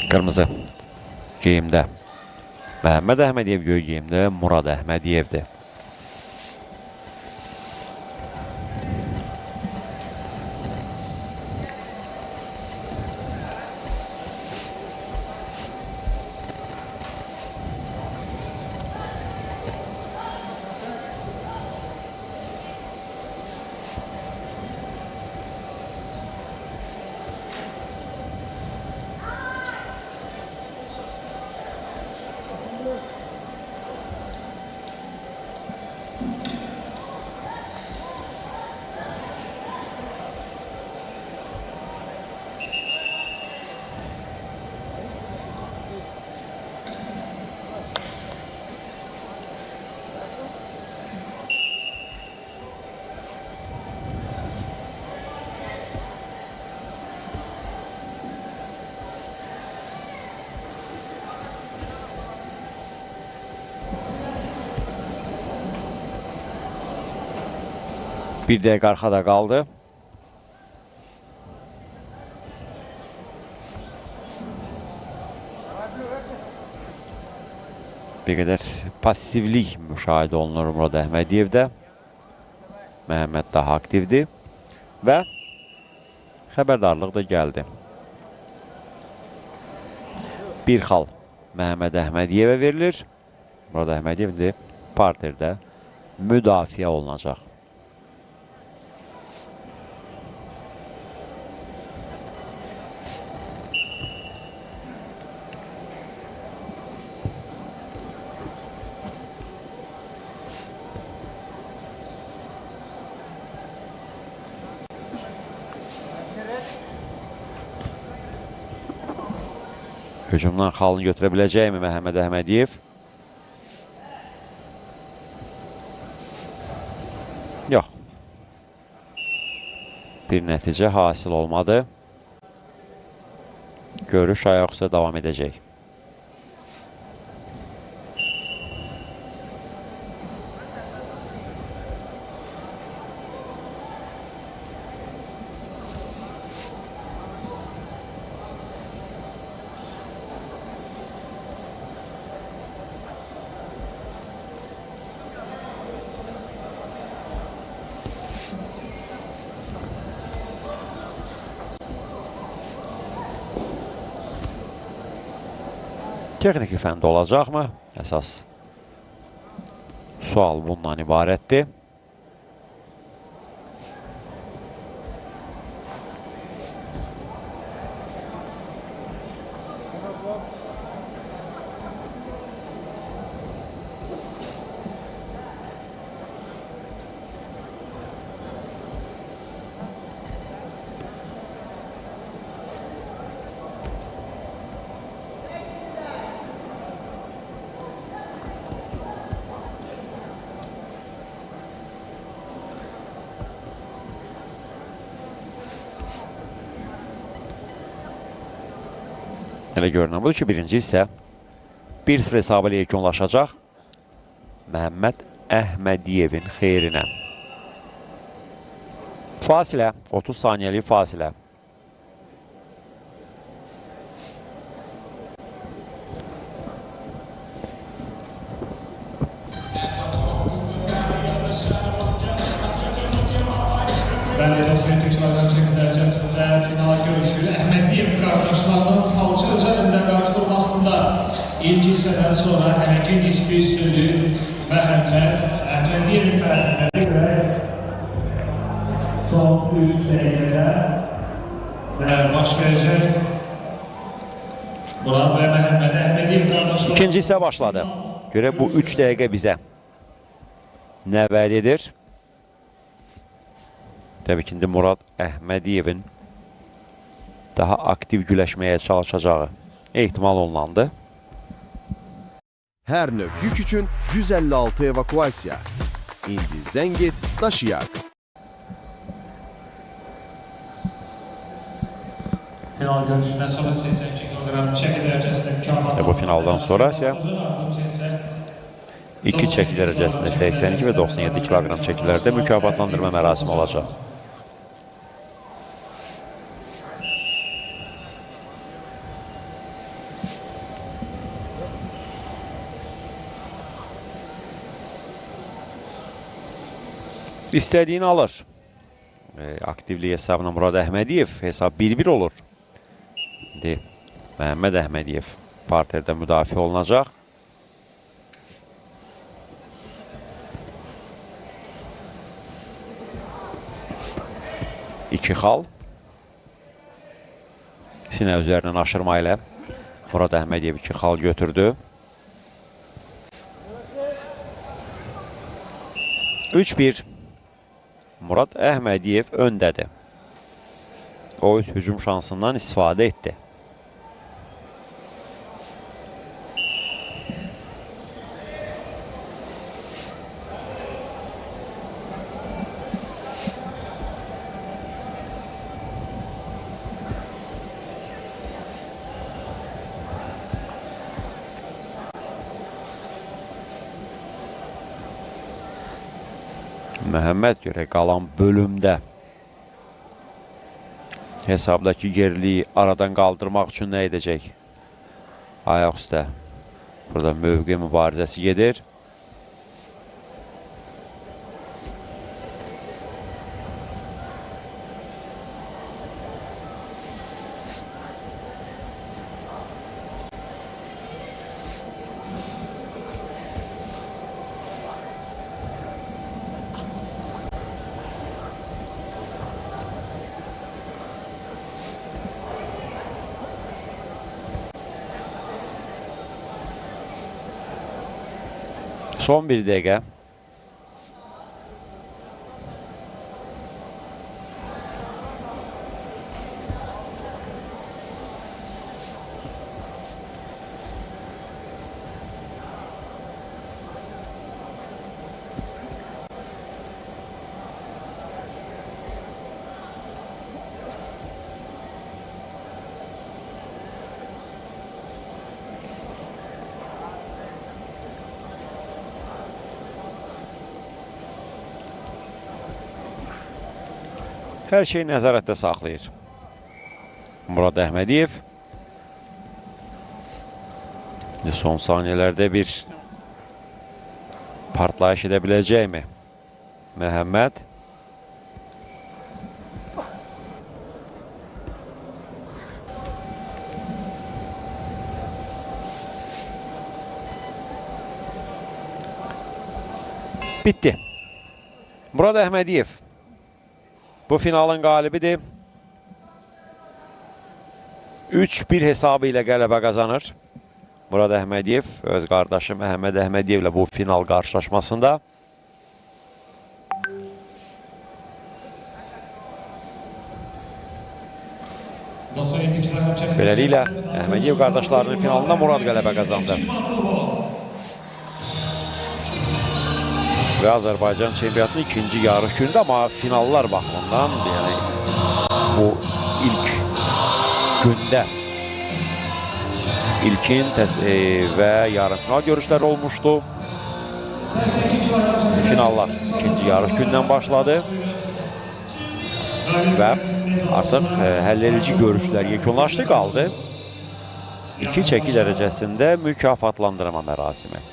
Qırmızı geyimdə Məhəmməd Əhmədiyev, göy geyimdə Murad Əhmədiyevdir. Bir dəqiqə arxada qaldı. Bir qədər passivlik müşahidə olunur Murad Əhmədiyevdə. Məhəmməd daha aktivdir. Və xəbərdarlıq da gəldi. Bir xal Məhəmməd Əhmədiyevə verilir. Murad Əhmədiyev də parterdə müdafiə olunacaq. Hücumdan xalını götürə biləcəkmi Məhəmməd Əhmədiyev? Yox. Bir nəticə hasil olmadı. Görüş ayaq üstə davam edəcək. Texniki fənd olacaqmı? Əsas sual bundan ibarətdir. Elə görünən budur ki, birinci isə 1-0 hesabı ilə yekunlaşacaq Məhəmməd Əhmədiyevin xeyrinə. Fasilə, 30 saniyəlik fasilə. Bəli, dostlar, təklardan çəki dərəcəsində final görüşü Əhmədiyev qardaşlarının xalça üzərində qarşıdurmasında ilk hissədən sonra həmənki nisbi üstünlük Məhəmməd Əhmədiyev tərəfindən görə son 3 dəqiqədə baş verəcək. Murad və Məhəmməd Əhmədiyev qardaşlar. İkinci hissə başladı. Görə bu 3 dəqiqə bizə nə vəd edir? Təbii ki, indi Murad Əhmədiyevin daha aktiv güləşməyə çalışacağı ehtimal olunandı. Hər növ yük üçün 156 evakuasiya. İndi zəng et, daşıyaq. Final görüşündən sonra 82 kg çəki dərəcəsində mükafat. Bu finaldan sonra isə 2 çəki dərəcəsində 82 və 97 kg çəkilərdə mükafatlandırma mərasimi olacaq. İstediğini alır. Aktivlik hesabına Murad Əhmədiyev hesab 1-1 olur. İndi Məhəmməd Əhmədiyev parterdə müdafiə olunacaq. İki xal. Sinə üzərindən aşırma ilə Murad Əhmədiyev 2 xal götürdü. 3-1. Murad Əhmədiyev öndədir. O öz hücum şansından istifadə etdi. Məhəmməd görə qalan bölümdə hesabdakı geriliyi aradan qaldırmaq üçün nə edəcək? Ayaq üstə. Burada mövqe mübarizəsi gedir. Son bir dəqiqə. Hər şey nəzarətdə saxlayır Murad Əhmədiyev. Son saniyələrdə bir partlayış edə biləcəkmi Məhəmməd? Bitti. Murad Əhmədiyev bu finalın qalibidir. 3-1 hesabı ilə qələbə qazanır. Murad Əhmədiyev öz qardaşı Məhəmməd Əhmədiyev ilə bu final qarşılaşmasında. Beləliklə Əhmədiyev qardaşlarının finalında Murad qələbə qazandı. Və Azərbaycan çempionatının ikinci yarış günündə, amma finallar baxımından bu ilk gündə ilkin və yarım final görüşləri olmuşdu. Finallar ikinci yarış gündən başladı və artıq həlledici görüşlər yekunlaşdı, qaldı 2 çəki dərəcəsində mükafatlandırma mərasimi.